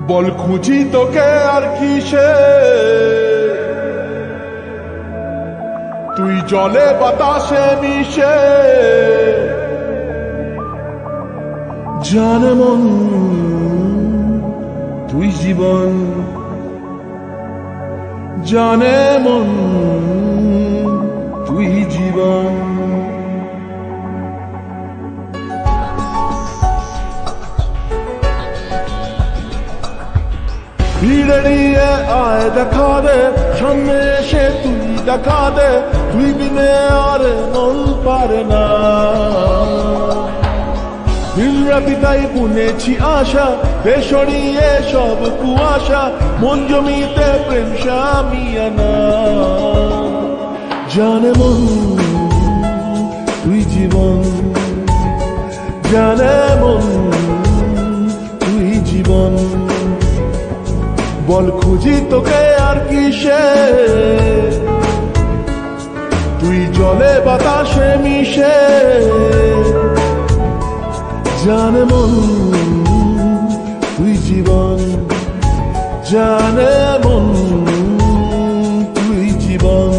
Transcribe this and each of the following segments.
বল খুঁজি তোকে আর কিসে, তুই জলে বাতাসে মিশে। জানে মন তুই জীবন, জানে মন তুই জীবন। ভিড়ে নিয়ে আয় দেখা দে, সামনে এসে তুই দেখা দে, তুই বিনে আর মন পারে না। দিন রাতি তাই বুনেছি আশা, বেসরিয়ে সব কুয়াশা, মন জমিতে প্রেম শামিয়ানা। জানে মন তুই জীবন, জানে মন তুই জীবন। বল খুঁজি তোকে আর কিসে, তুই জলে বাতাসে মিশে। জানে মন তুই জীবন, জানে মন তুই জীবন।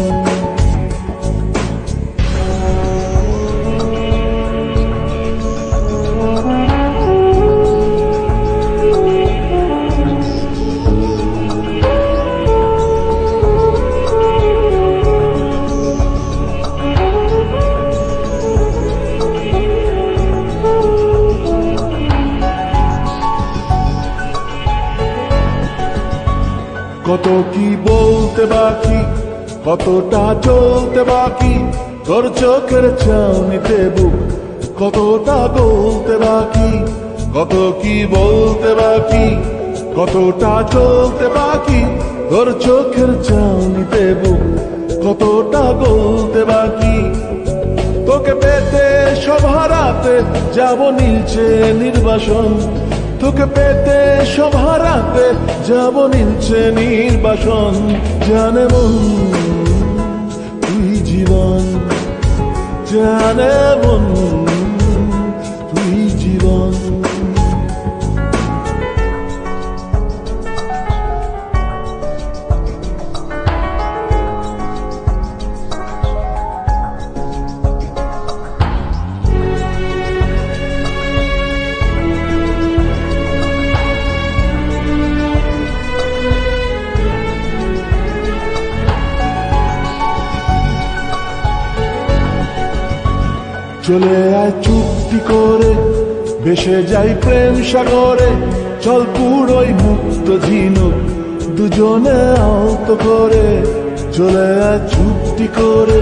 কত কি বলতে বাকি, কতটা চলতে বাকি, তোর চোখের চাউনিতে বুক কতটা গলতে বাকি। কত কি বলতে বাকি, কতটা চলতে বাকি, তোর চোখের চাউনিতে বুক কতটা গলতে বাকি। তোকে পেতে সব হারাতে যাব নীলছে নির্বাসন, তোকে পেতে সব হারাতে যাব নীলছে নির্বাসন। জানে মন তুই জীবন, জানে মন তুই জীবন। চলে আয় চুক্তি করে, ভেসে যাই প্রেম সাগরে, চল পুরোই মুক্ত ঝিনুক দুজনে আহত করে। চলে আয় চুক্তি করে,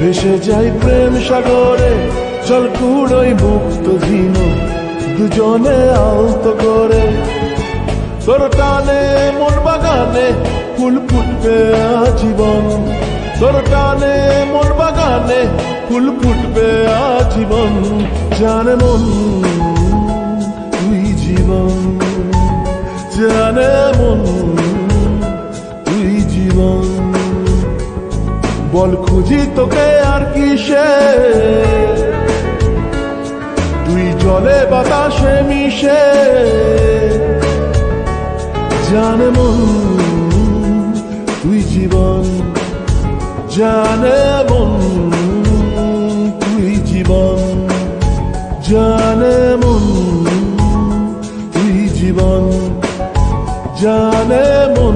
ভেসে যাই প্রেম সাগরে, চল পুরোই মুক্ত ঝিনুক দুজনে আহত করে। তোর টানে মন বাগানে ফুল ফুটবে আজীবন, তোর টানে মন বাগানে ফুল ফুটবে আজীবন। জানে মন তুই জীবন, জানে মন তুই জীবন। বল খুঁজি তোকে আর কিসে, তুই জলে বাতাসে মিশে। জানে মন তুই জীবন, জানে মন তুই জীবন, জানে মন তুই জীবন, জানে মন